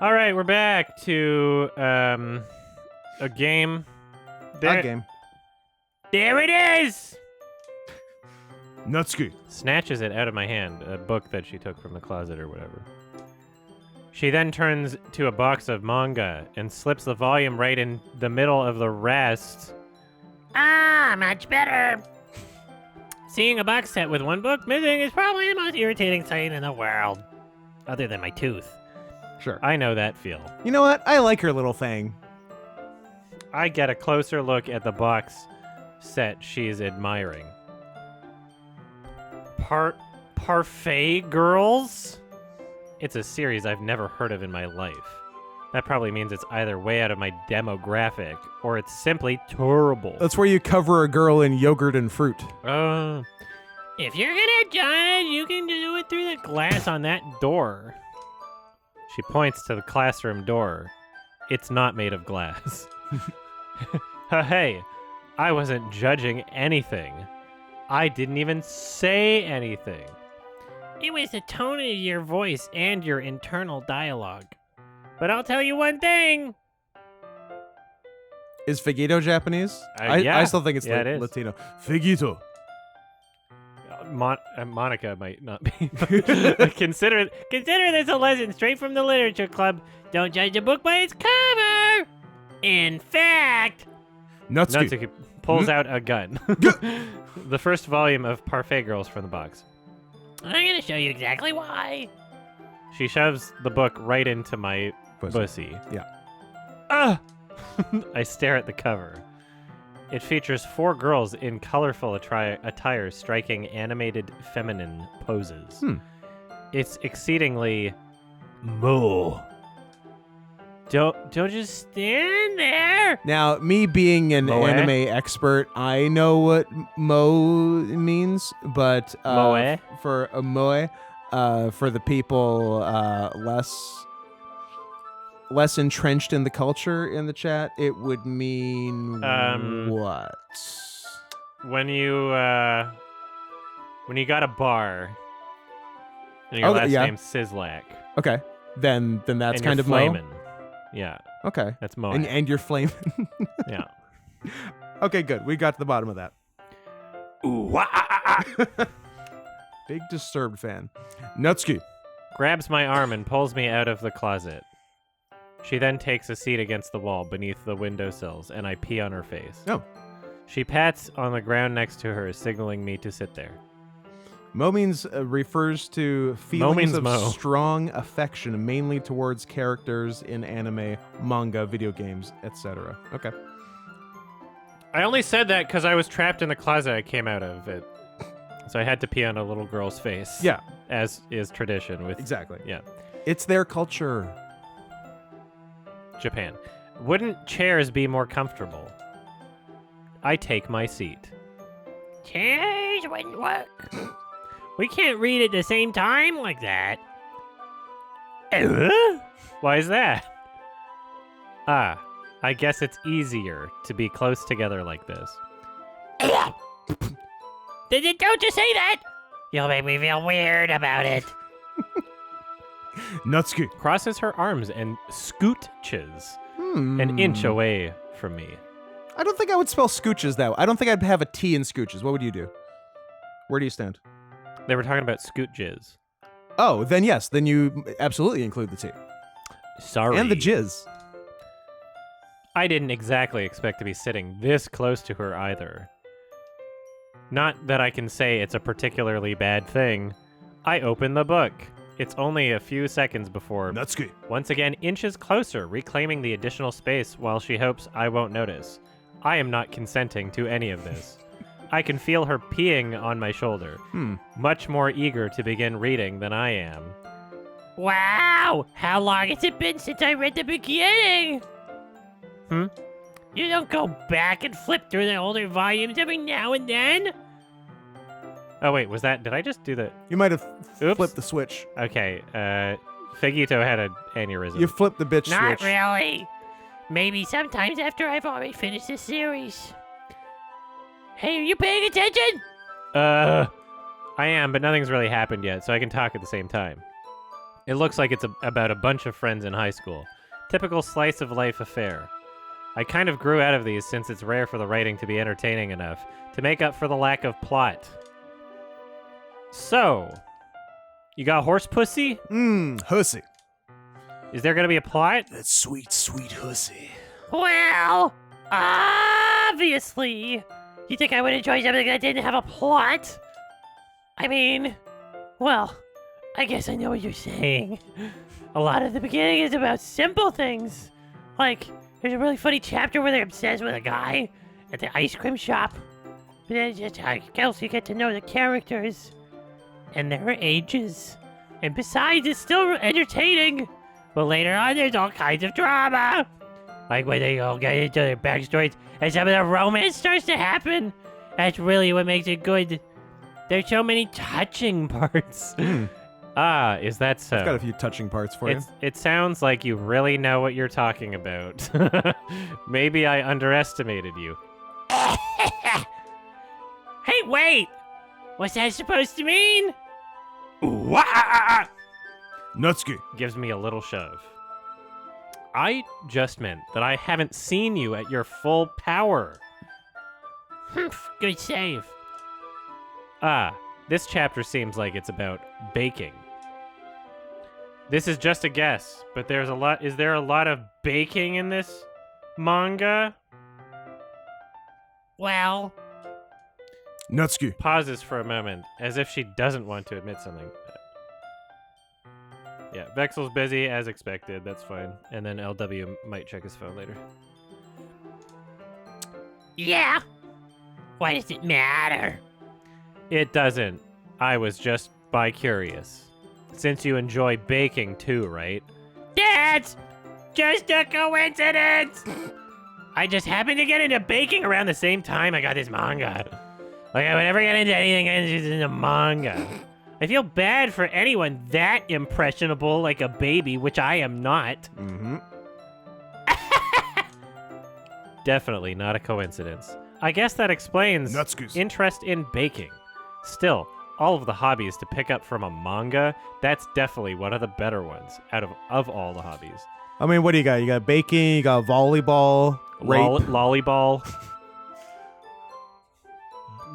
All right, we're back to a game. A game. There it is! Nutski. Snatches it out of my hand, a book that she took from the closet or whatever. She then turns to a box of manga and slips the volume right in the middle of the rest. Ah, much better. Seeing a box set with one book missing is probably the most irritating sight in the world. Other than my tooth. Sure. I know that feel. You know what? I like her little thing. I get a closer look at the box set she's admiring. Parfait Girls? It's a series I've never heard of in my life. That probably means it's either way out of my demographic, or it's simply terrible. That's where you cover a girl in yogurt and fruit. If you're gonna judge, you can do it through the glass on that door. She points to the classroom door. It's not made of glass. Hey, I wasn't judging anything. I didn't even say anything. It was the tone of your voice and your internal dialogue. But I'll tell you one thing. Is Figito Japanese? Yeah. I still think it's Yeah, it is. Latino. Figito. Monica might not be. Consider this a lesson straight from the literature club. Don't judge a book by its cover. In fact, Nutski. pulls out a gun. The first volume of Parfait Girls from the box. I'm gonna show you exactly why. She shoves the book right into my pussy. Yeah. I stare at the cover. It features 4 girls in colorful attire striking animated feminine poses. It's exceedingly Mo. Don't just stand there. Now, me being an Moe? anime expert, I know what mo means, but Moe? for moe, for the people less entrenched in the culture in the chat, it would mean what? When you got a bar and your last name's Sislak. Okay, then that's and kind you're of mo. flamin'. Yeah, Okay, that's Mo. and you're flaming. Yeah. Okay, good. We got to the bottom of that. Ooh, Big Disturbed fan. Nutski. grabs my arm and pulls me out of the closet. She then takes a seat against the wall beneath the windowsills, and I pee on her face. Oh. She pats on the ground next to her, signaling me to sit there. Mo means refers to feelings of Mo. strong affection, mainly towards characters in anime, manga, video games, etc. Okay. I only said that because I was trapped in the closet I came out of it. So I had to pee on a little girl's face. Yeah. As is tradition with... Exactly. Yeah. It's their culture. Japan. Wouldn't chairs be more comfortable? I take my seat. Chairs wouldn't work. We can't read at the same time like that. Why is that? Ah, I guess it's easier to be close together like this. Don't you say that? You'll make me feel weird about it. Nutski. Crosses her arms and scooches an inch away from me. I don't think I would spell scooches that way. I don't think I'd have a T in scooches. What would you do? Where do you stand? They were talking about scoot jizz. Oh, then yes. Then you absolutely include the T. Sorry. And the jizz. I didn't exactly expect to be sitting this close to her either. Not that I can say it's a particularly bad thing. I open the book. It's only a few seconds before, Nutski. once again, inches closer, reclaiming the additional space while she hopes I won't notice. I am not consenting to any of this. I can feel her peeing on my shoulder, much more eager to begin reading than I am. Wow! How long has it been since I read the beginning? You don't go back and flip through the older volumes every now and then? Oh wait, was that, did I just do the... You might have Oops. flipped the switch. Okay, Figito had an aneurysm. You flipped the bitch Not switch. really. Maybe sometimes after I've already finished the series. Hey, are you paying attention? I am, but nothing's really happened yet, so I can talk at the same time. It looks like it's about a bunch of friends in high school. Typical slice of life affair. I kind of grew out of these since it's rare for the writing to be entertaining enough to make up for the lack of plot. So, you got horse pussy? Hussy. Is there gonna be a plot? That sweet, sweet hussy. Well, obviously. You think I would enjoy something that didn't have a plot? I mean, well, I guess I know what you're saying. A lot of the beginning is about simple things. Like, there's a really funny chapter where they're obsessed with a guy at the ice cream shop. But then just how else you get to know the characters and their ages. And besides, it's still entertaining. But later on, there's all kinds of drama. Like when they all get into their backstories and some of the romance starts to happen. That's really what makes it good. There's so many touching parts. Ah, is that so? I've got a few touching parts for you. It sounds like you really know what you're talking about. Maybe I underestimated you. Hey, wait! What's that supposed to mean? Nutski. Gives me a little shove. I just meant that I haven't seen you at your full power. Good save. Ah, this chapter seems like it's about baking. This is just a guess, but is there a lot of baking in this manga? Well, Nutski. Pauses for a moment, as if she doesn't want to admit something. Yeah, Vexel's busy, as expected. That's fine. And then LW might check his phone later. yeah. Why does it matter? It doesn't. I was just bi-curious. Since you enjoy baking too, right? That's just a coincidence. I just happened to get into baking around the same time I got this manga. Like, I would never get into anything into manga. I feel bad for anyone that impressionable like a baby, which I am not. Mm-hmm. Definitely not a coincidence. I guess that explains Nutskis. interest in baking. Still, all of the hobbies to pick up from a manga, that's definitely one of the better ones out of all the hobbies. I mean, what do you got? You got baking, you got volleyball, rape. Lollyball.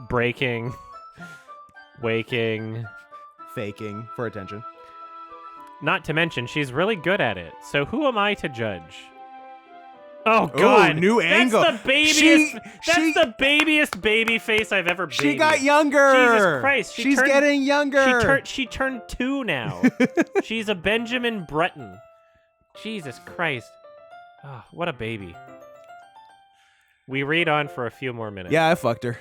Breaking. Waking. Faking for attention. Not to mention, she's really good at it. So who am I to judge? Oh God! New angle. That's the babiest. That's the babiest baby face I've ever. She got younger. Jesus Christ! She's getting younger. She turned 2 now. She's a Benjamin Button. Jesus Christ! Oh, what a baby. We read on for a few more minutes. Yeah, I fucked her.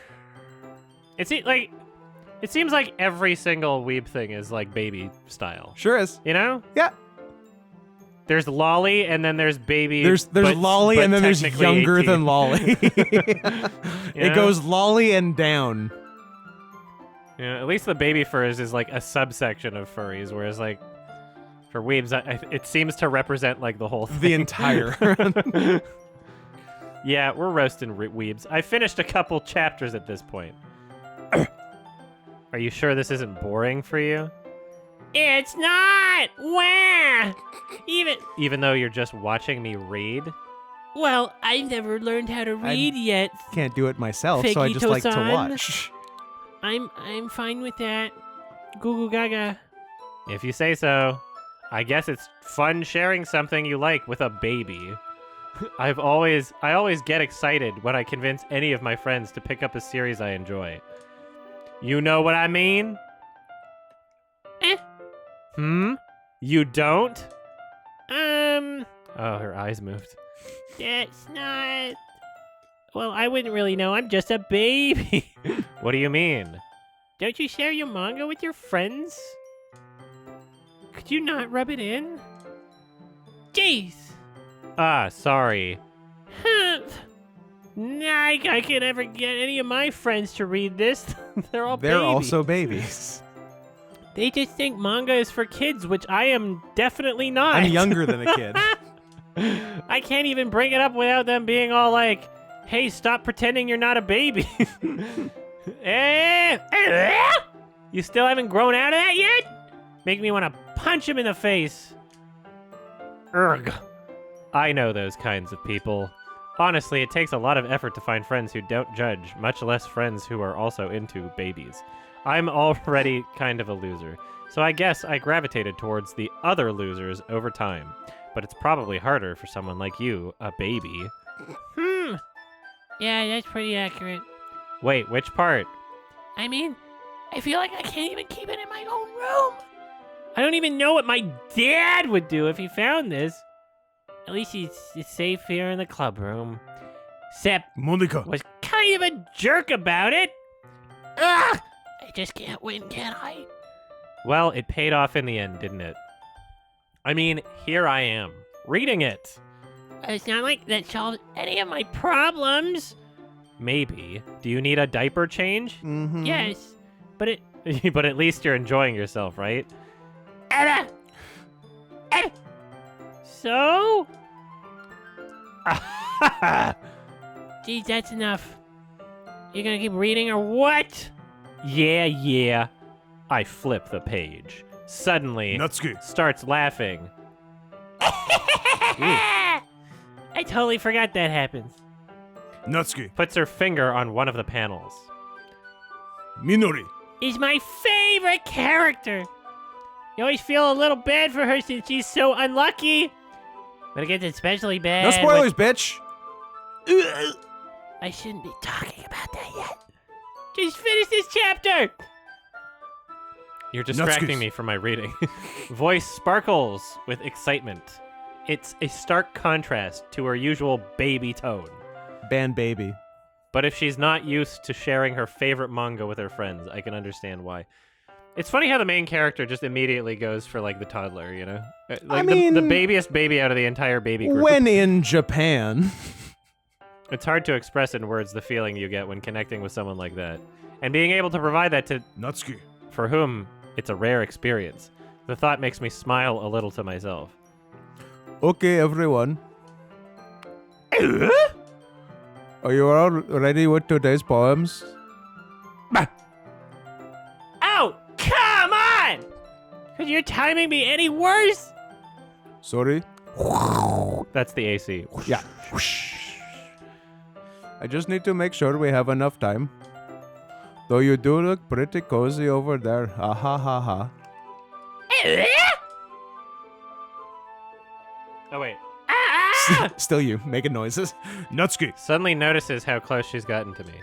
It seems like every single weeb thing is like baby style. Sure is. You know? Yeah. There's Lolly, and then there's baby. There's Lolly, and then there's younger 18. than Lolly. It goes Lolly and down. Yeah, at least the baby furs is like a subsection of furries, whereas like for weebs, it seems to represent like the whole thing. The entire. Yeah, we're roasting weebs. I finished a couple chapters at this point. Are you sure this isn't boring for you? It's not. Wah. Even though you're just watching me read? Well, I never learned how to read yet. Can't do it myself, so I just like to Fakito-san. watch. I'm fine with that. Goo goo gaga. If you say so. I guess it's fun sharing something you like with a baby. I always get excited when I convince any of my friends to pick up a series I enjoy. You know what I mean? You don't? Oh, her eyes moved. that's not. Well, I wouldn't really know. I'm just a baby. What do you mean? Don't you share your manga with your friends? Could you not rub it in? Jeez. Ah, sorry. I can't ever get any of my friends to read this. They're They're babies. also babies. They just think manga is for kids, which I am definitely not. I'm younger than a kid. I can't even bring it up without them being all like, hey, stop pretending you're not a baby. You still haven't grown out of that yet? Make me want to punch him in the face. Urgh. I know those kinds of people. Honestly, it takes a lot of effort to find friends who don't judge, much less friends who are also into babies. I'm already kind of a loser, so I guess I gravitated towards the other losers over time. But it's probably harder for someone like you, a baby. Yeah, that's pretty accurate. Wait, which part? I mean, I feel like I can't even keep it in my own room. I don't even know what my dad would do if he found this. At least he's safe here in the club room. Sep Monica. was kind of a jerk about it. Ugh! I just can't win, can I? Well, it paid off in the end, didn't it? I mean, here I am, reading it. It's not like that solves any of my problems. Maybe. Do you need a diaper change? Mm-hmm. Yes, But at least you're enjoying yourself, right? Anna! Anna! So? Geez, that's enough. You're gonna keep reading or what? Yeah. I flip the page. Suddenly, Natsuki. starts laughing. I totally forgot that happens. Natsuki. Puts her finger on one of the panels. Minori. Is my favorite character. You always feel a little bad for her since she's so unlucky. But it gets especially bad. No spoilers, bitch. I shouldn't be talking about that yet. Just finish this chapter. You're distracting Natsuki's. me from my reading. Voice sparkles with excitement. It's a stark contrast to her usual baby tone. Band baby. But if she's not used to sharing her favorite manga with her friends, I can understand why. It's funny how the main character just immediately goes for, like, the toddler, you know? Like, mean- the babiest baby out of the entire baby group. When in Japan. It's hard to express in words the feeling you get when connecting with someone like that. And being able to provide that to Natsuki. for whom it's a rare experience. The thought makes me smile a little to myself. Okay, everyone. Are you all ready with today's poems? Oh, come on! Could your timing be any worse? Sorry? That's the AC. Yeah. I just need to make sure we have enough time. Though you do look pretty cozy over there. Ah ha ha ha. Oh, wait. Still you, making noises. Natsuki. Suddenly notices how close she's gotten to me.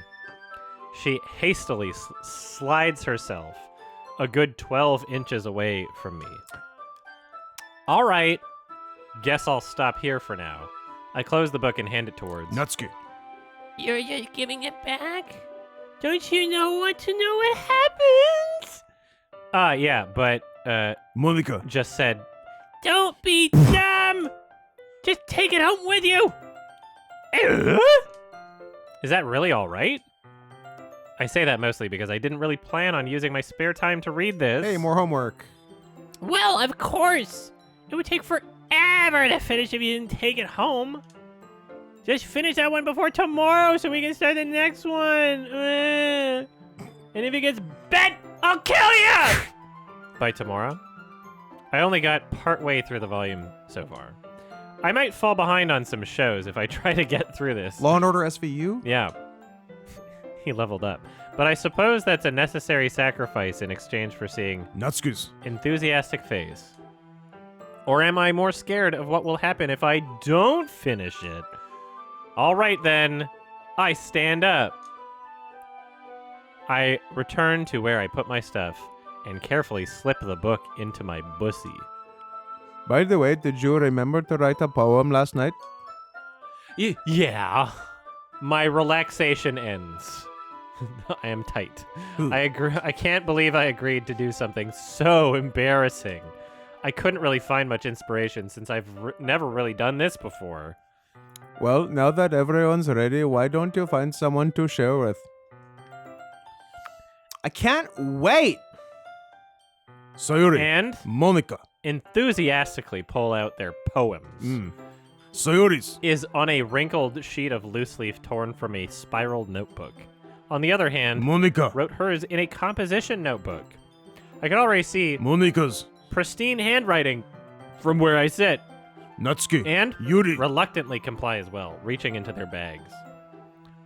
She hastily slides herself a good 12 inches away from me. All right. Guess I'll stop here for now. I close the book and hand it towards. Natsuki. You're just giving it back? Don't you want to know what happens? Yeah, but, Monica. just said, Don't be dumb! Just take it home with you! is that really all right? I say that mostly because I didn't really plan on using my spare time to read this. Hey, more homework. Well, of course! It would take forever to finish if you didn't take it home. Just finish that one before tomorrow so we can start the next one. And if it gets bad, I'll kill you! By tomorrow? I only got partway through the volume so far. I might fall behind on some shows if I try to get through this. Law and Order SVU? Yeah. He leveled up. But I suppose that's a necessary sacrifice in exchange for seeing Natsuki's. enthusiastic face. Or am I more scared of what will happen if I don't finish it? All right, then. I stand up. I return to where I put my stuff and carefully slip the book into my bussy. By the way, did you remember to write a poem last night? Yeah. My relaxation ends. I am tight. I agree. I can't believe I agreed to do something so embarrassing. I couldn't really find much inspiration since I've never really done this before. Well, now that everyone's ready, why don't you find someone to share with? I can't wait! Sayuri. And Monica. enthusiastically pull out their poems. Sayuri's. Is on a wrinkled sheet of loose leaf torn from a spiraled notebook. On the other hand, Monica. wrote hers in a composition notebook. I can already see Monica's. pristine handwriting from where I sit. Natsuki. And Yuri. reluctantly comply as well, reaching into their bags.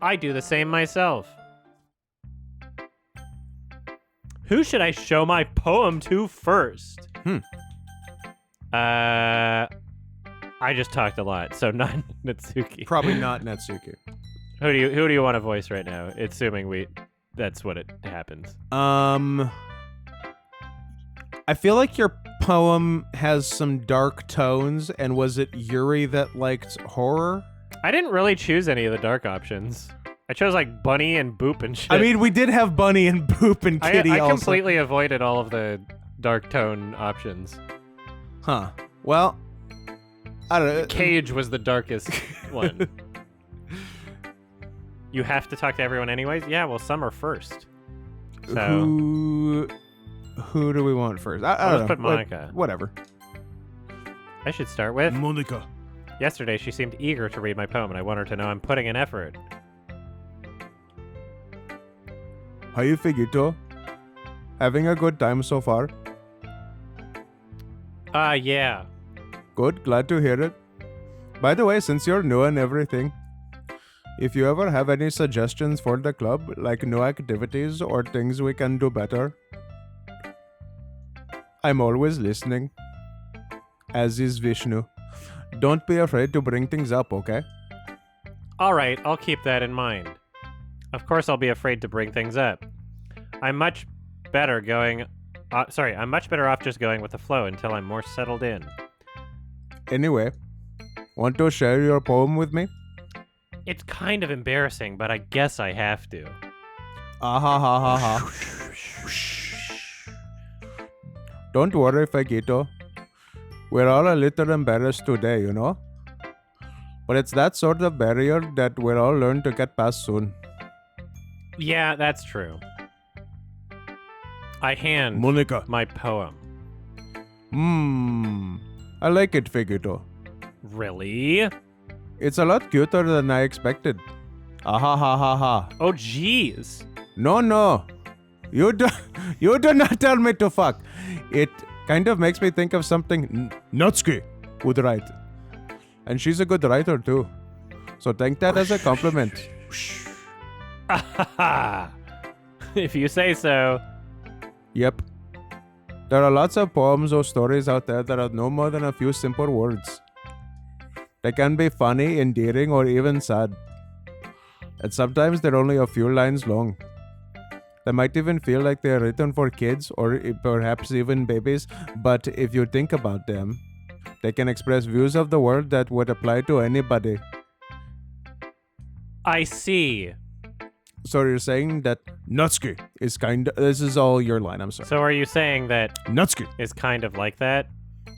I do the same myself. Who should I show my poem to first? I just talked a lot, so not Natsuki. Probably not Natsuki. Who do you want to voice right now? Assuming that's what it happens. I feel like your poem has some dark tones, and was it Yuri that liked horror? I didn't really choose any of the dark options. I chose like Bunny and Boop and shit. I mean, we did have Bunny and Boop and Kitty I also. completely avoided all of the dark tone options. Huh. Well, I don't know. Cage was the darkest one. You have to talk to everyone anyways? Yeah, well, some are first. So Who do we want first? I I'll don't just know. put Monica. Whatever. I should start with... Monica. Yesterday, she seemed eager to read my poem, and I want her to know I'm putting in effort. How you Figito? Having a good time so far? Yeah. Good, glad to hear it. By the way, since you're new and everything, if you ever have any suggestions for the club, like new activities or things we can do better, I'm always listening. As is Vishnu. Don't be afraid to bring things up, okay? Alright, I'll keep that in mind. Of course I'll be afraid to bring things up. I'm much better off just going with the flow until I'm more settled in. Anyway, want to share your poem with me? It's kind of embarrassing, but I guess I have to. Ah ha ha ha ha. Don't worry, Fagito. We're all a little embarrassed today, you know? But it's that sort of barrier that we'll all learn to get past soon. Yeah, that's true. I hand Monica. my poem. I like it, Fagito. Really? It's a lot cuter than I expected. Ah ha ha ha ha. Oh, jeez. No. You do not tell me to fuck. It kind of makes me think of something Natsuki would write. And she's a good writer too. So take that as a compliment. If you say so. Yep. There are lots of poems or stories out there that are no more than a few simple words. They can be funny, endearing, or even sad. And sometimes they're only a few lines long. They might even feel like they're written for kids or perhaps even babies, but if you think about them, they can express views of the world that would apply to anybody. I see. So you're saying that Natsuki is this is all your line, I'm sorry. So are you saying that Natsuki. is kind of like that?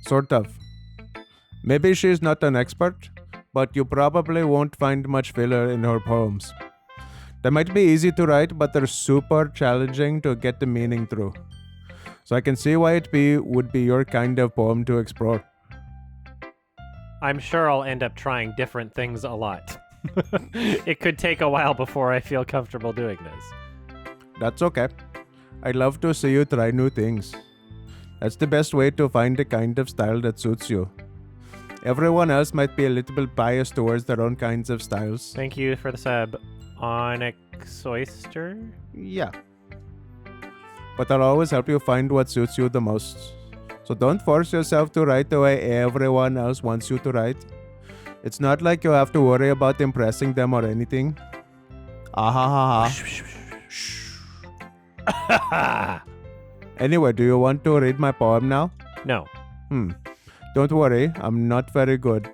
Sort of. Maybe she's not an expert, but you probably won't find much filler in her poems. They might be easy to write, but they're super challenging to get the meaning through. So I can see why would be your kind of poem to explore. I'm sure I'll end up trying different things a lot. It could take a while before I feel comfortable doing this. That's okay. I'd love to see you try new things. That's the best way to find the kind of style that suits you. Everyone else might be a little bit biased towards their own kinds of styles. Thank you for the sub, Onyx Oyster. Yeah. But I'll always help you find what suits you the most. So don't force yourself to write the way everyone else wants you to write. It's not like you have to worry about impressing them or anything. Ah ha ha ha. Anyway, do you want to read my poem now? No. Don't worry, I'm not very good.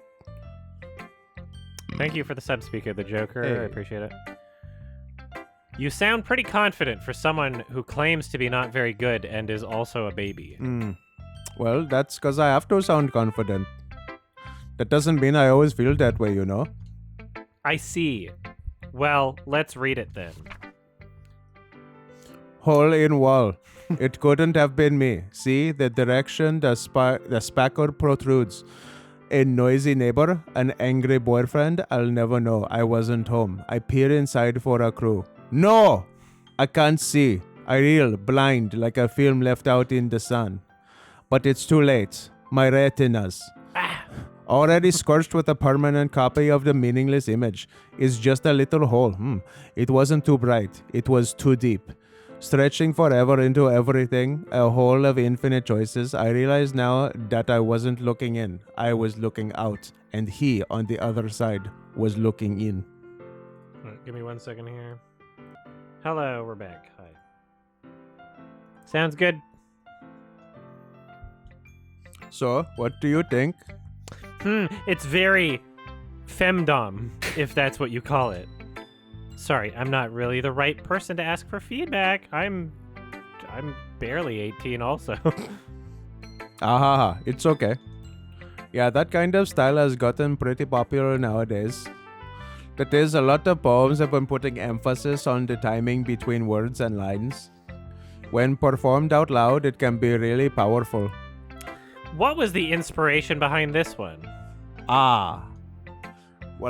Thank you for the sub, Speaker the Joker. Hey. I appreciate it. You sound pretty confident for someone who claims to be not very good and is also a baby. Well, that's because I have to sound confident. That doesn't mean I always feel that way, you know? I see. Well, let's read it then. Hole in wall. It couldn't have been me. See, the direction the spackle protrudes. A noisy neighbor, an angry boyfriend, I'll never know. I wasn't home. I peer inside for a crew. No! I can't see. I reel, blind, like a film left out in the sun. But it's too late. My retinas, already scorched with a permanent copy of the meaningless image, is just a little hole. It wasn't too bright. It was too deep. Stretching forever into everything, a hole of infinite choices. I realize now that I wasn't looking in. I was looking out. And he, on the other side, was looking in. Give me 1 second here. Hello, we're back. Hi. Sounds good. So, what do you think? It's very femdom, if that's what you call it. Sorry, I'm not really the right person to ask for feedback. I'm barely 18 also. It's okay. Yeah, that kind of style has gotten pretty popular nowadays. That is, a lot of poems have been putting emphasis on the timing between words and lines. When performed out loud, it can be really powerful. What was the inspiration behind this one? Well,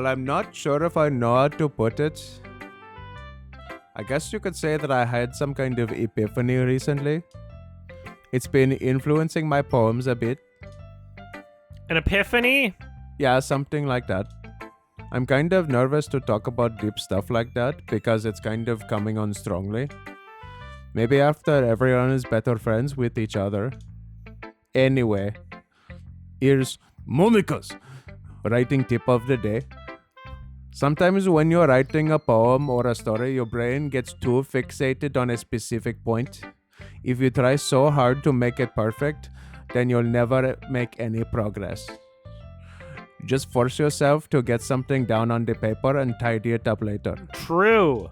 I'm not sure if I know how to put it. I guess you could say that I had some kind of epiphany recently. It's been influencing my poems a bit. An epiphany? Yeah, something like that. I'm kind of nervous to talk about deep stuff like that because it's kind of coming on strongly. Maybe after everyone is better friends with each other. Anyway, here's Monica's writing tip of the day. Sometimes when you're writing a poem or a story, your brain gets too fixated on a specific point. If you try so hard to make it perfect, then you'll never make any progress. Just force yourself to get something down on the paper and tidy it up later. True.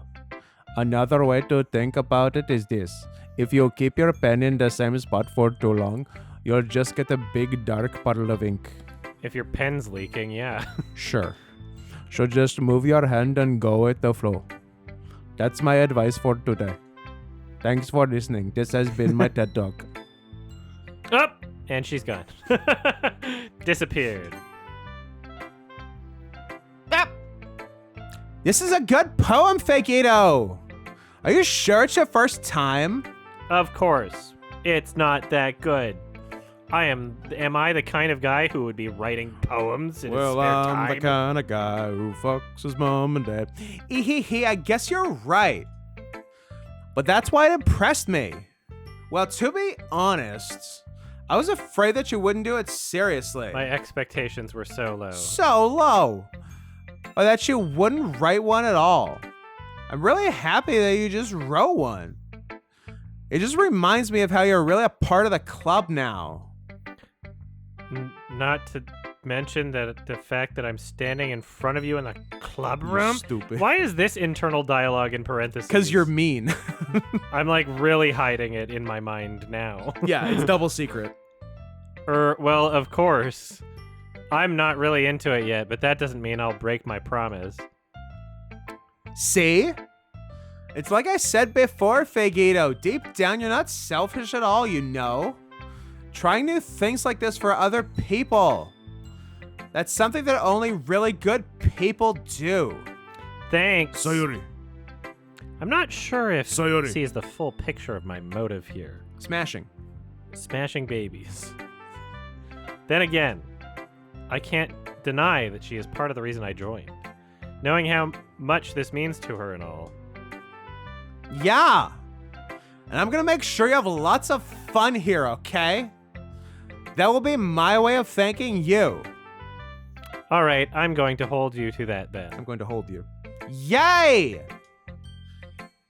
Another way to think about it is this. If you keep your pen in the same spot for too long, you'll just get a big dark puddle of ink. If your pen's leaking, yeah. Sure. So just move your hand and go with the flow. That's my advice for today. Thanks for listening. This has been my TED Talk. Up! And she's gone. Disappeared. Up! This is a good poem, Fakeito! Are you sure it's your first time? Of course. It's not that good. Am I the kind of guy who would be writing poems in his spare time? I'm the kind of guy who fucks his mom and dad. I guess you're right. But that's why it impressed me. Well, to be honest, I was afraid that you wouldn't do it seriously. My expectations were so low. So low. Or that you wouldn't write one at all. I'm really happy that you just wrote one. It just reminds me of how you're really a part of the club now. Not to mention that the fact that I'm standing in front of you in the club room. You stupid. Why is this internal dialogue in parentheses? Because you're mean. I'm like really hiding it in my mind now. Yeah, it's double secret. Well, of course. I'm not really into it yet, but that doesn't mean I'll break my promise. See? It's like I said before, Fagito. Deep down, you're not selfish at all, you know. Trying new things like this for other people. That's something that only really good people do. Thanks. Sayori. I'm not sure if Sayori. sees the full picture of my motive here. Smashing. Smashing babies. Then again, I can't deny that she is part of the reason I joined. Knowing how much this means to her and all. Yeah. And I'm gonna make sure you have lots of fun here, okay? That will be my way of thanking you. All right, I'm going to hold you to that then. I'm going to hold you. Yay!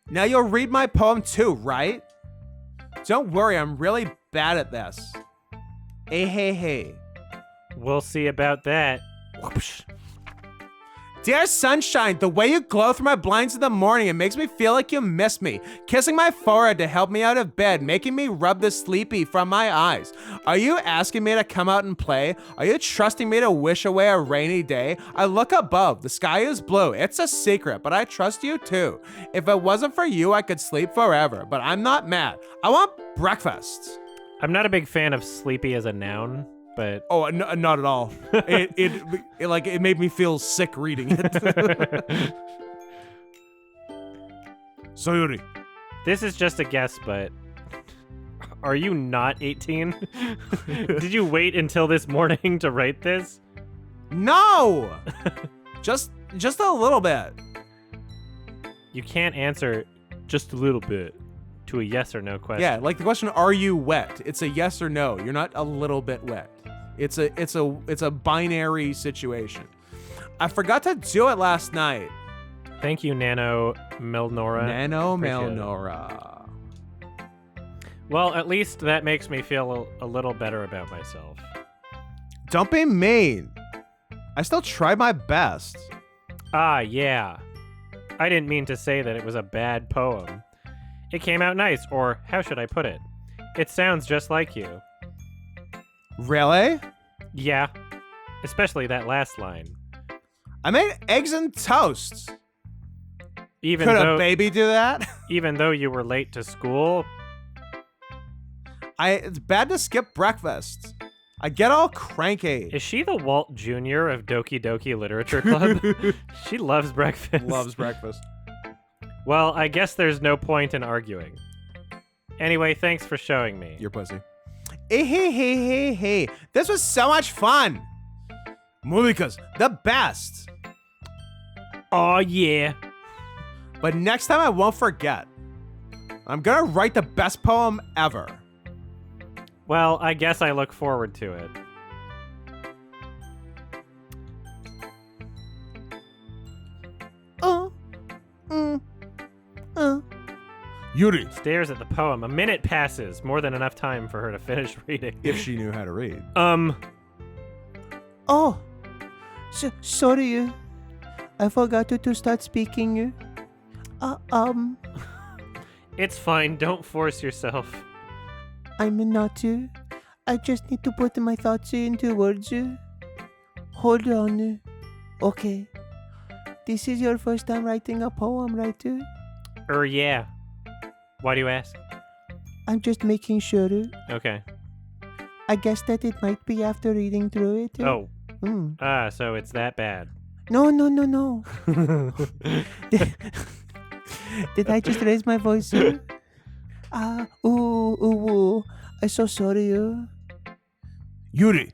Now you'll read my poem too, right? Don't worry, I'm really bad at this. Hey. We'll see about that. Whoosh. Dear sunshine, the way you glow through my blinds in the morning, it makes me feel like you miss me. Kissing my forehead to help me out of bed, making me rub the sleepy from my eyes. Are you asking me to come out and play? Are you trusting me to wish away a rainy day? I look above, the sky is blue. It's a secret, but I trust you too. If it wasn't for you, I could sleep forever, but I'm not mad. I want breakfast. I'm not a big fan of sleepy as a noun, but Oh, not at all. It made me feel sick reading it. Sayori. this is just a guess, but Are you not 18? Did you wait until this morning to write this? No! just a little bit. You can't answer just a little bit to a yes or no question. Yeah, like the question, are you wet? It's a yes or no. You're not a little bit wet. It's a binary situation. I forgot to do it last night. Thank you, Nano Melnora. Nano Appreciate it. Melnora. Well, at least that makes me feel a little better about myself. Don't be mean. I still try my best. Ah, yeah. I didn't mean to say that it was a bad poem. It came out nice, or how should I put it? It sounds just like you. Really? Yeah. Especially that last line. I made eggs and toast. Even Could though a baby do that? even though you were late to school, It's bad to skip breakfast. I get all cranky. is she the Walt Jr. of Doki Doki Literature Club? She loves breakfast. Loves breakfast. Well, I guess there's no point in arguing. Anyway, thanks for showing me. Your pussy. Hey. This was so much fun. Mulika's the best. Aw, yeah. But next time I won't forget. I'm gonna write the best poem ever. Well, I guess I look forward to it. Yuri. Stares at the poem. A minute passes, more than enough time for her to finish reading. If she knew how to read. Oh, sorry. I forgot to start speaking. It's fine, don't force yourself. I'm not. I just need to put my thoughts into words. Hold on. Okay. This is your first time writing a poem, right? Yeah. Why do you ask? I'm just making sure. Okay. I guess that it might be after reading through it. Oh. Mm. So it's that bad. No. Did I just raise my voice? Ooh. I'm so sorry. Yuri.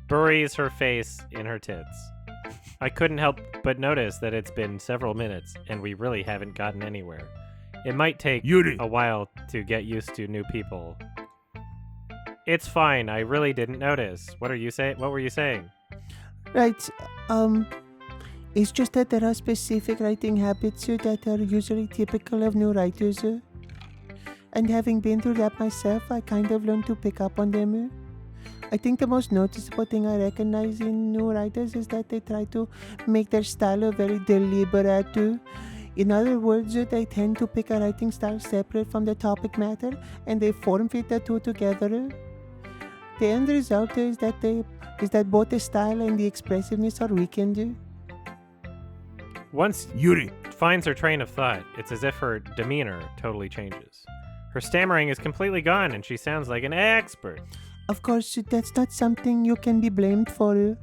Buries her face in her tits. I couldn't help but notice that it's been several minutes, and we really haven't gotten anywhere. It might take Yuri. a while to get used to new people. It's fine, I really didn't notice. What were you saying? Right. It's just that there are specific writing habits that are usually typical of new writers. And having been through that myself, I kind of learned to pick up on them. I think the most noticeable thing I recognize in new writers is that they try to make their style very deliberate. In other words, they tend to pick a writing style separate from the topic matter, and they form fit the two together. The end result is that both the style and the expressiveness are weakened. Once Yuri. finds her train of thought, it's as if her demeanor totally changes. Her stammering is completely gone, and she sounds like an expert. Of course, that's not something you can be blamed for.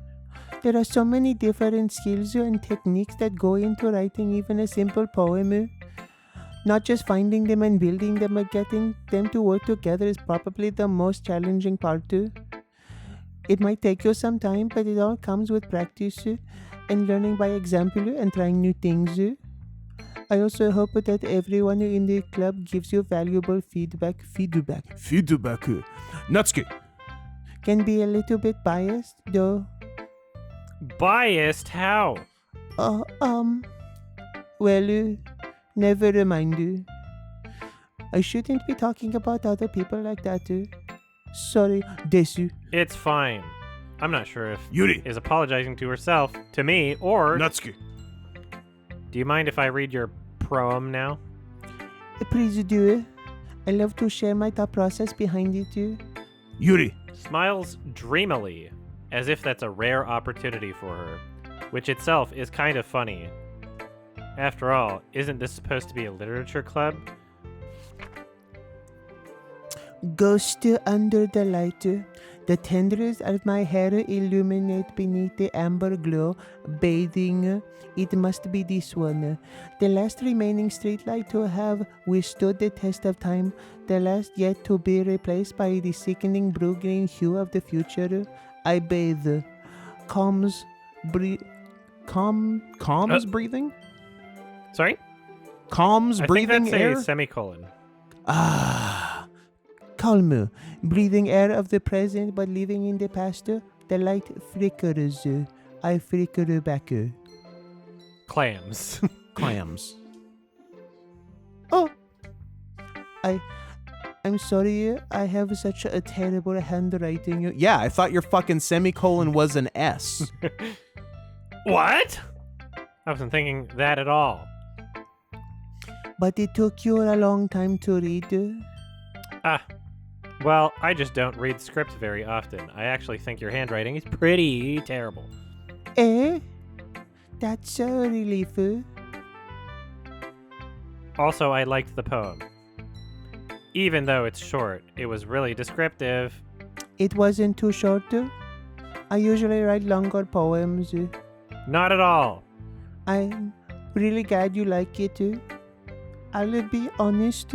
There are so many different skills and techniques that go into writing even a simple poem. Not just finding them and building them, but getting them to work together is probably the most challenging part. It might take you some time, but it all comes with practice and learning by example and trying new things. I also hope that everyone in the club gives you valuable feedback. Natsuki. Can be a little bit biased, though. Biased? How? Well, never mind. I shouldn't be talking about other people like that. Sorry, desu. It's fine. I'm not sure if Yuri. is apologizing to herself, to me, or... Natsuki. Do you mind if I read your poem now? Please do. I love to share my thought process behind it. Yuri. Smiles dreamily, as if that's a rare opportunity for her, which itself is kind of funny. After all, isn't this supposed to be a literature club? Ghost under the light. The tendrils of my hair illuminate beneath the amber glow, bathing. It must be this one. The last remaining streetlight to have withstood the test of time, the last yet to be replaced by the sickening blue-green hue of the future. I bathe. Calms breathing? Sorry? Calms I breathing think that's air? a semicolon. Ah, calm, breathing air of the present but living in the past. The light flickers. I flicker back. Clams. Clams. Oh, I'm sorry. I have such a terrible handwriting. Yeah, I thought your fucking semicolon was an S. What? I wasn't thinking that at all. But it took you a long time to read. Well, I just don't read scripts very often. I actually think your handwriting is pretty terrible. Eh? That's a relief. Also, I liked the poem. Even though it's short, it was really descriptive. It wasn't too short. I usually write longer poems. Not at all. I'm really glad you like it. I'll be honest.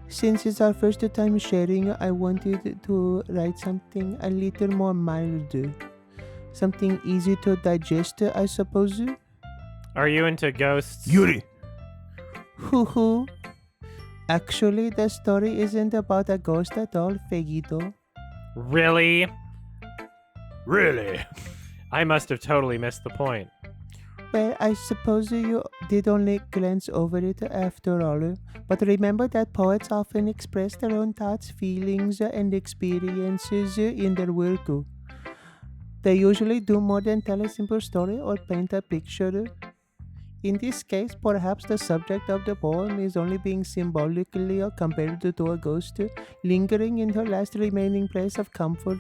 Since it's our first time sharing, I wanted to write something a little more mild. Something easy to digest, I suppose. Are you into ghosts? Yuri! Hoo. Actually, the story isn't about a ghost at all, Fegito. Really? Really? I must have totally missed the point. Well, I suppose you did only glance over it after all. But remember that poets often express their own thoughts, feelings, and experiences in their work. They usually do more than tell a simple story or paint a picture. In this case, perhaps the subject of the poem is only being symbolically compared to a ghost, lingering in her last remaining place of comfort,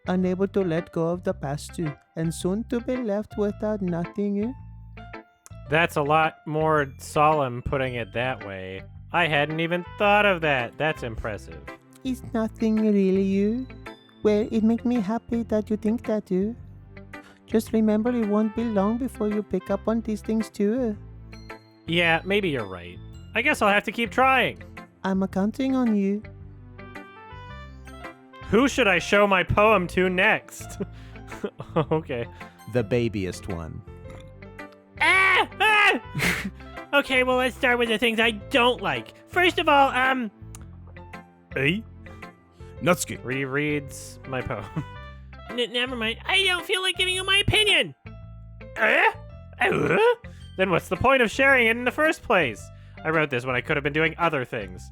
unable to let go of the past, and soon to be left without nothing. That's a lot more solemn putting it that way. I hadn't even thought of that. That's impressive. It's nothing really, you. Well, it makes me happy that you think that, you. Just remember, it won't be long before you pick up on these things too. Yeah, maybe you're right. I guess I'll have to keep trying. I'm counting on you. Who should I show my poem to next? Okay. The babyest one. Ah! Okay, well, let's start with the things I don't like. First of all, Hey? Nutski. Rereads my poem. never mind. I don't feel like giving you my opinion. Then what's the point of sharing it in the first place? I wrote this when I could have been doing other things.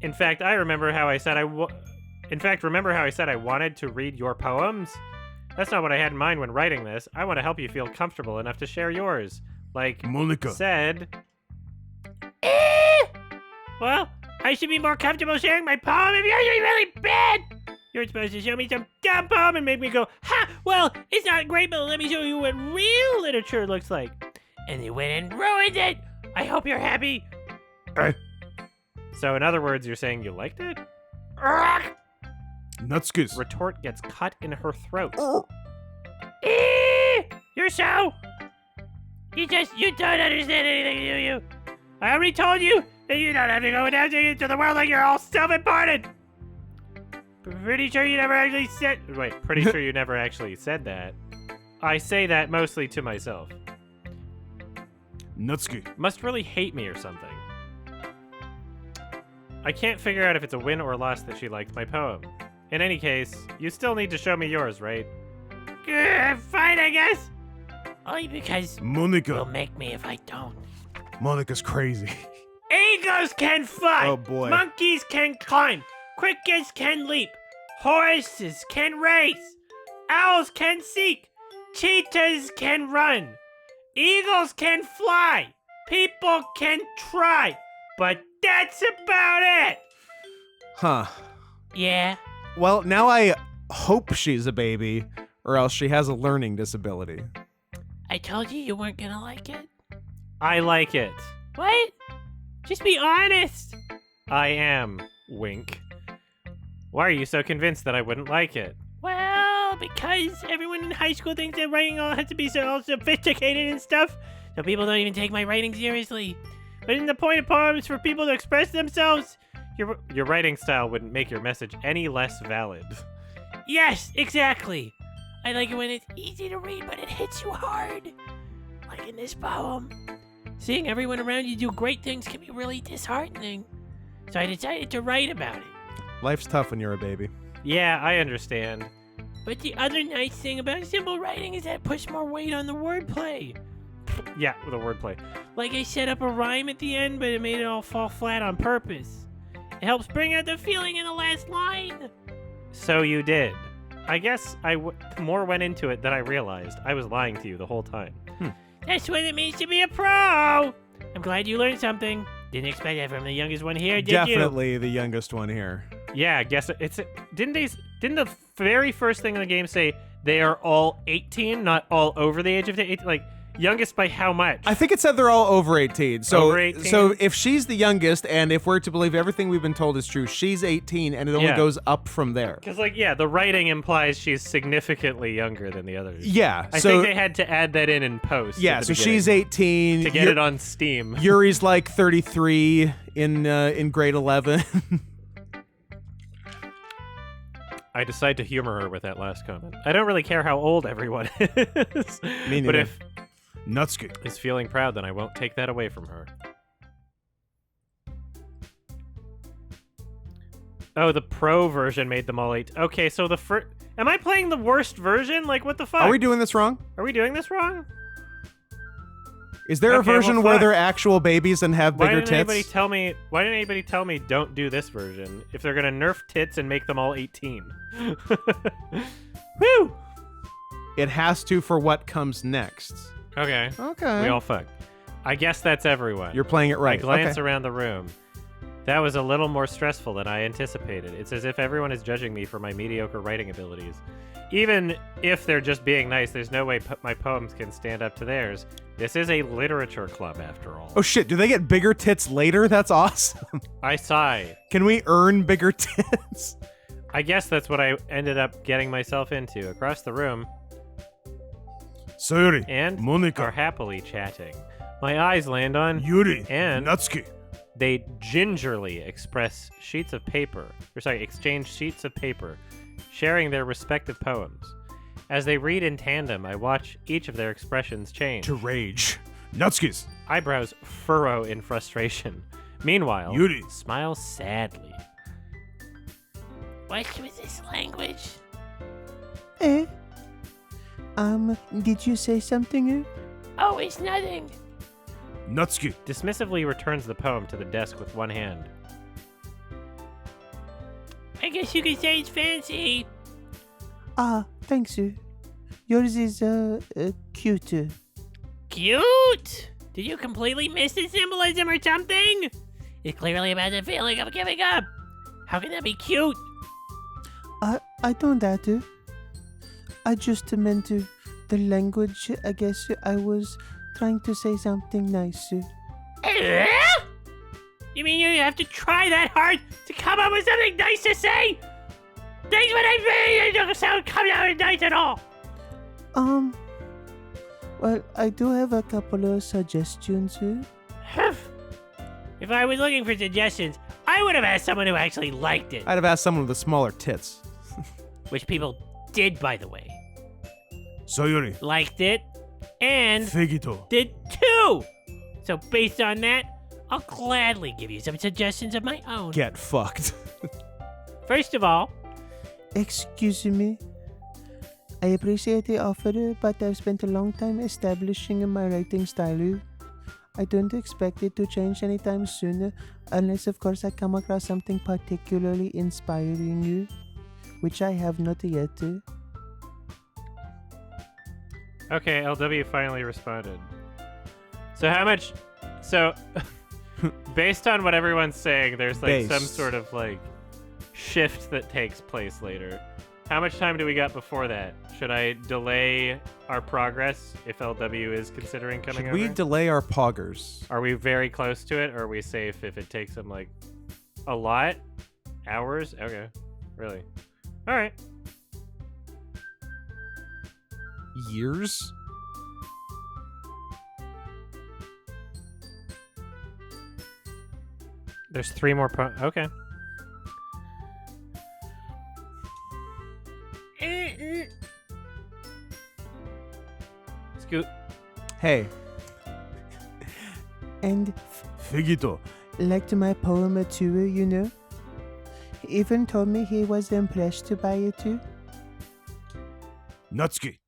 In fact, remember how I said I wanted to read your poems? That's not what I had in mind when writing this. I want to help you feel comfortable enough to share yours. Like Monica. said. Well, I should be more comfortable sharing my poem if yours is really bad. You're supposed to show me some dumb poem and make me go, ha, well, it's not great, but let me show you what real literature looks like. And you went and ruined it. I hope you're happy. So in other words, you're saying you liked it? Nutskis. Retort gets cut in her throat. You're so... You don't understand anything, do you? I already told you that you don't have to go down into the world like you're all self-important. Pretty sure you never actually said... Wait, pretty sure you never actually said that. I say that mostly to myself. Nutski. Must really hate me or something. I can't figure out if it's a win or loss that she liked my poem. In any case, you still need to show me yours, right? Fine, I guess. Only because Monica. you'll make me if I don't. Monica's crazy. Eagles can fly. Oh, boy. Monkeys can climb. Crickets can leap. Horses can race. Owls can seek. Cheetahs can run. Eagles can fly. People can try. But that's about it. Huh. Yeah. Well, now I hope she's a baby, or else she has a learning disability. I told you weren't gonna like it. I like it. What? Just be honest. I am. Wink. Why are you so convinced that I wouldn't like it? Well, because everyone in high school thinks that writing all has to be so all sophisticated and stuff, so people don't even take my writing seriously. But isn't the point of poems for people to express themselves? Your writing style wouldn't make your message any less valid. Yes, exactly. I like it when it's easy to read, but it hits you hard. Like in this poem. Seeing everyone around you do great things can be really disheartening. So I decided to write about it. Life's tough when you're a baby. Yeah, I understand. But the other nice thing about simple writing is that it puts more weight on the wordplay. Yeah, with a wordplay. Like I set up a rhyme at the end, but it made it all fall flat on purpose. It helps bring out the feeling in the last line. So you did. I guess more went into it than I realized. I was lying to you the whole time. That's what it means to be a pro. I'm glad you learned something. Didn't expect that from the youngest one here, did you? Definitely the youngest one here. Yeah, guess it's didn't the very first thing in the game say they are all 18, not all over the age of 18? Like youngest by how much? I think it said they're all over 18. So, Over 18? so if she's the youngest, and if we're to believe everything we've been told is true, she's 18, and it only Yeah. goes up from there. Because the writing implies she's significantly younger than the others. Yeah. I so think they had to add that in post. yeah. at the So she's beginning 18 to get it on Steam. Yuri's like 33 in grade 11. I decide to humor her with that last comment. I don't really care how old everyone is. Me But neither. if Nutski. is feeling proud, then I won't take that away from her. Oh, the pro version made them all 8. Okay, so the first... Am I playing the worst version? Like, what the fuck? Are we doing this wrong? Are we doing this wrong? Is there a Okay, well, version where fuck. they're actual babies and have Why bigger didn't anybody tits? tell me? Why didn't anybody tell me don't do this version if they're gonna nerf tits and make them all 18? Woo! It has to for what comes next. Okay, Okay. we all fucked. I guess that's everyone. You're playing it right. I glance Okay. around the room. That was a little more stressful than I anticipated. It's as if everyone is judging me for my mediocre writing abilities. Even if they're just being nice, there's no way my poems can stand up to theirs. This is a literature club, after all. Oh shit, do they get bigger tits later? That's awesome. I sigh. Can we earn bigger tits? I guess that's what I ended up getting myself into. Across the room, Sayuri. and Monika. are happily chatting. My eyes land on Yuri. And- Natsuki. they gingerly exchange sheets of paper, sharing their respective poems. As they read in tandem, I watch each of their expressions change. To rage. Natsuki's. Eyebrows furrow in frustration. Meanwhile, Yuri. smiles sadly. What was this language? Eh? Did you say something? Oh, it's nothing. Natsuki. Dismissively returns the poem to the desk with one hand. I guess you could say it's fancy. Ah, thanks. Yours is, cute. Cute? Did you completely miss the symbolism or something? It's clearly about the feeling of giving up. How can that be cute? I don't that. I just meant the language. I guess I was trying to say something nice. You mean you have to try that hard to come up with something nice to say? Things when I don't sound come out nice at all. Well, I do have a couple of suggestions. If I was looking for suggestions, I would have asked someone who actually liked it. I'd have asked someone with the smaller tits. Which people did, by the way. Sayuri. Liked it, and Figito. did too. So based on that, I'll gladly give you some suggestions of my own. Get fucked. First of all, Excuse me. I appreciate the offer, but I've spent a long time establishing my writing style. I don't expect it to change anytime soon, unless of course I come across something particularly inspiring, which I have not yet. Okay, LW finally responded. So how much... So, based on what everyone's saying, there's like some Based. sort of like shift that takes place later. How much time do we got before that? Should I delay our progress if LW is considering coming Should over? we delay our poggers? Are we very close to it, or are we safe if it takes them like a lot? Hours? Okay. Really? All right. Years? There's 3 more. Okay. Scoot. Hey. And Figito. liked my poem too, you know. He even told me he was impressed by it too. Natsuki.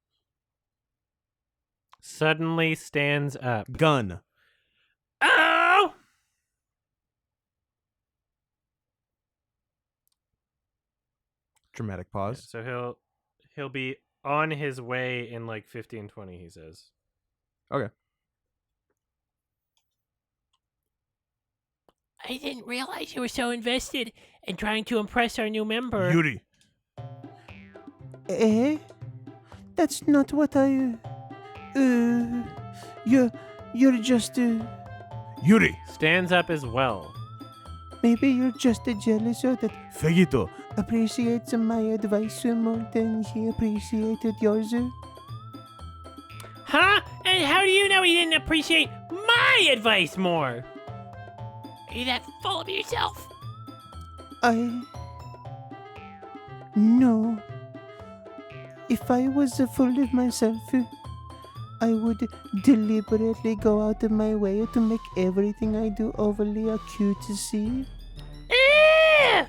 Suddenly stands up. Gun. Oh! Dramatic pause. So he'll be on his way in like 15-20, he says. Okay. I didn't realize you were so invested in trying to impress our new member. Yuri. Eh? That's not what I... You're just... Yuri. Stands up as well. Maybe you're just jealous of that Figito. appreciates my advice more than he appreciated yours. Huh? And how do you know he didn't appreciate my advice more? Are you that full of yourself? No. If I was full of myself, I would deliberately go out of my way to make everything I do overly acute to see. Eh!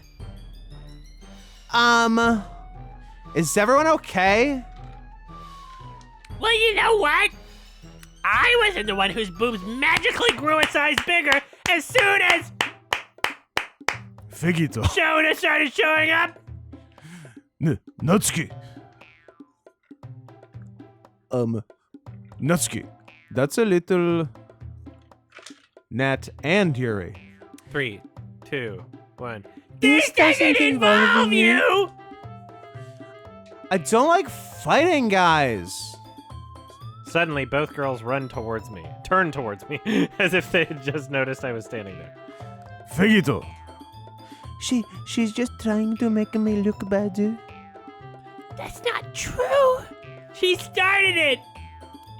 Is everyone okay? Well, you know what? I wasn't the one whose boobs magically grew a size bigger as soon as Figito. Shona started showing up. Natsuki. Natsuki. That's a little... Nat and Yuri. 3, 2, 1. This doesn't involve you. I don't like fighting guys. Suddenly, both girls turn towards me, as if they had just noticed I was standing there. Figito. She's just trying to make me look bad. That's not true. She started it.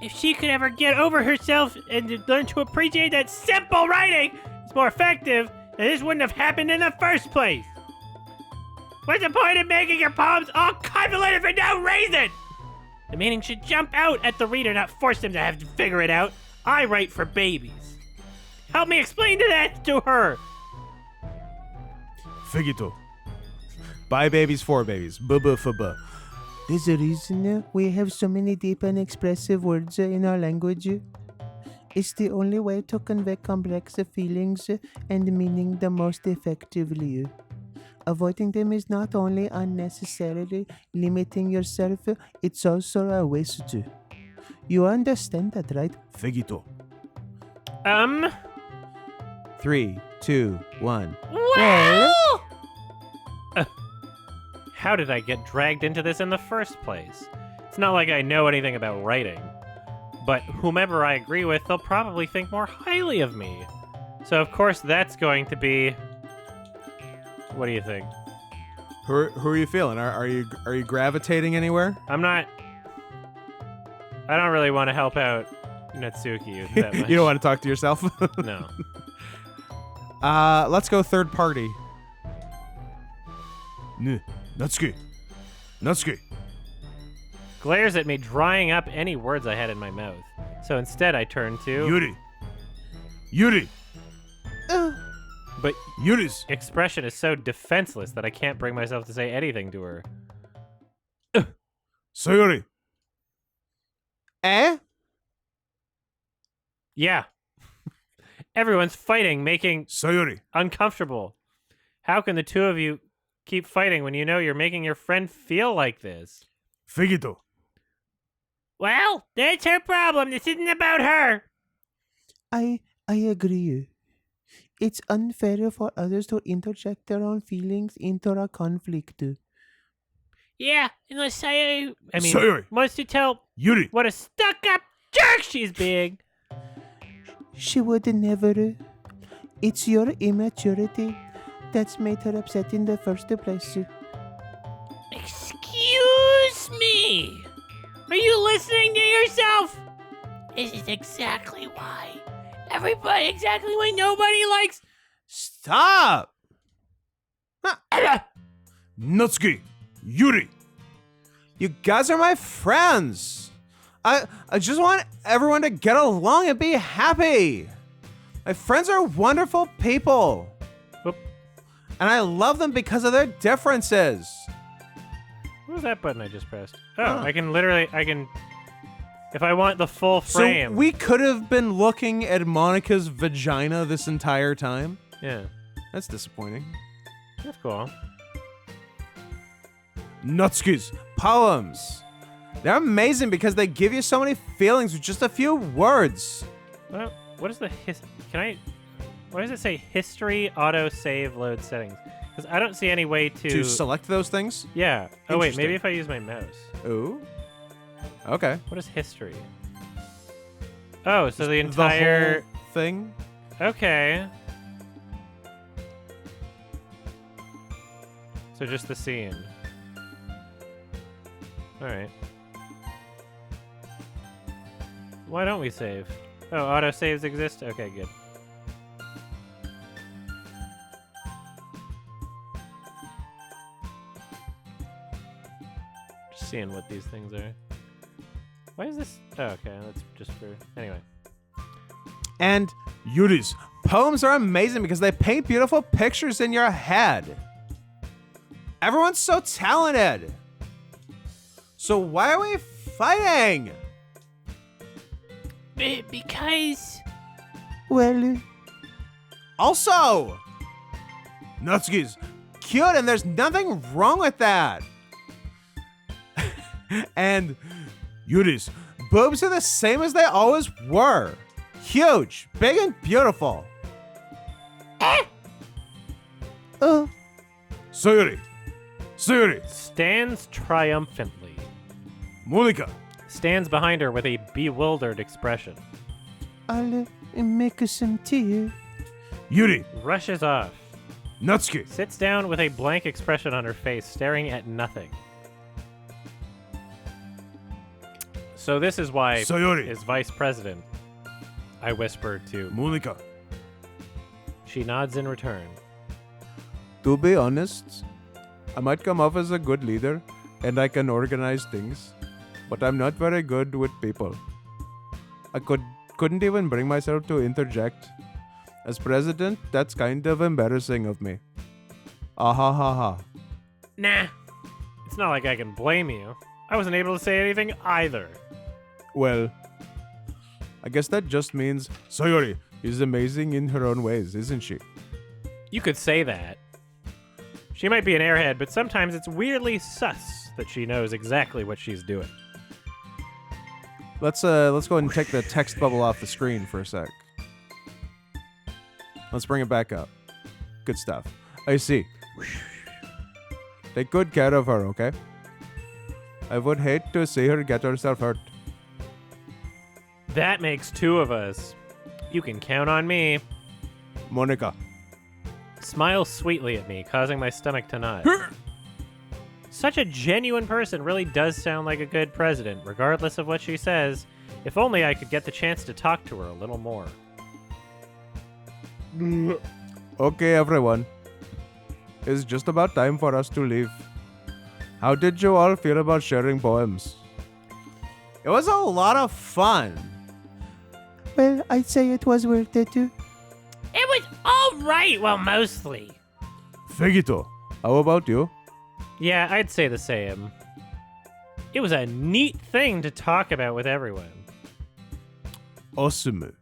If she could ever get over herself and learn to appreciate that simple writing is more effective, then this wouldn't have happened in the first place. What's the point of making your poems all convoluted for no reason? The meaning should jump out at the reader, not force them to have to figure it out. I write for babies. Help me explain that to her. Figito. By babies for babies. Bubba fuba. There's a reason we have so many deep and expressive words in our language. It's the only way to convey complex feelings and meaning the most effectively. Avoiding them is not only unnecessarily limiting yourself, it's also a waste. You understand that, right? Figito. 3, 2, 1. Well, How did I get dragged into this in the first place? It's not like I know anything about writing. But whomever I agree with, they'll probably think more highly of me. So of course that's going to be... What do you think? Who are you feeling? Are you gravitating anywhere? I don't really want to help out Natsuki that much. You don't want to talk to yourself? No. Let's go third party. Natsuki. Natsuki. Glares at me, drying up any words I had in my mouth. So instead I turn to... Yuri. Yuri. But Yuri's. expression is so defenseless that I can't bring myself to say anything to her. Sayori. Eh? Yeah. Everyone's fighting, making Sayori. uncomfortable. How can the two of you keep fighting when you know you're making your friend feel like this? Figito. well, that's her problem. This isn't about her. I agree. It's unfair for others to interject their own feelings into a conflict. Yeah, unless Sayori, Sayori. wants to tell Yuri. what a stuck-up jerk she's being. She would never. It's your immaturity that's made her upset in the first place. Excuse me. Are you listening to yourself? This is exactly why nobody likes. Stop! Natsuki, Yuri, you guys are my friends. I just want everyone to get along and be happy. My friends are wonderful people. Whoop. And I love them because of their differences. What was that button I just pressed? Oh, I can, if I want the full frame. So we could have been looking at Monica's vagina this entire time. Yeah, That's disappointing. that's cool. Natsuki's poems. They're amazing because they give you so many feelings with just a few words. Well, what is the why does it say history auto save load settings? Because I don't see any way To select those things? Yeah. Oh wait, Interesting. maybe if I use my mouse. Ooh. Okay. What is history? Oh, so the entire The whole thing? Okay. So just the scene. All right. Why don't we save? Oh, auto saves exist? Okay, good. Just seeing what these things are. Why is this? Oh, okay, that's just for... Anyway. And Yuri's poems are amazing because they paint beautiful pictures in your head. Everyone's so talented. So why are we fighting? Because. Well, Also, Natsuki's cute and there's nothing wrong with that. And Yuri's boobs are the same as they always were. Huge, big and beautiful. oh, Sayuri. Stands triumphantly. Monica. Stands behind her with a bewildered expression. I'll make us some tea. Yuri. Rushes off. Natsuki. Sits down with a blank expression on her face, staring at nothing. So this is why Sayuri. is vice president, I whispered to. Monica. She nods in return. To be honest, I might come off as a good leader and I can organize things, but I'm not very good with people. I couldn't even bring myself to interject. As president, that's kind of embarrassing of me. Ah ha ha ha. Nah. It's not like I can blame you. I wasn't able to say anything either. Well, I guess that just means Sayori is amazing in her own ways, isn't she? You could say that. She might be an airhead, but sometimes it's weirdly sus that she knows exactly what she's doing. Let's go ahead and take the text bubble off the screen for a sec. Let's bring it back up. Good stuff. I see. Take good care of her, okay? I would hate to see her get herself hurt. That makes two of us. You can count on me. Monica. Smiles sweetly at me, causing my stomach to nod. Such a genuine person really does sound like a good president, regardless of what she says. If only I could get the chance to talk to her a little more. Okay, everyone. It's just about time for us to leave. How did you all feel about sharing poems? It was a lot of fun. Well, I'd say it was worth it too. It was alright, well, mostly. Figito, how about you? Yeah, I'd say the same. It was a neat thing to talk about with everyone. Awesome.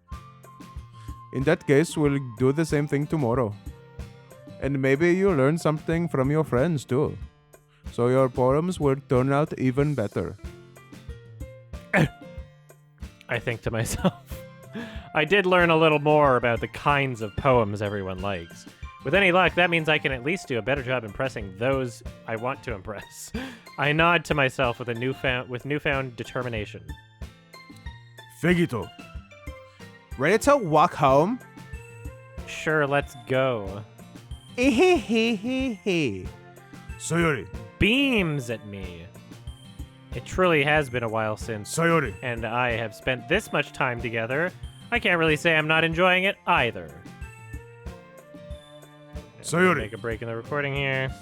In that case, we'll do the same thing tomorrow. And maybe you learn something from your friends too. So your poems will turn out even better. I think to myself. I did learn a little more about the kinds of poems everyone likes. With any luck, that means I can at least do a better job impressing those I want to impress. I nod to myself with newfound determination. Figito. Ready to walk home? Sure, let's go. Sayori, beams at me. It truly has been a while since Sayori. and I have spent this much time together. I can't really say I'm not enjoying it either. Sayori. Make a break in the recording here.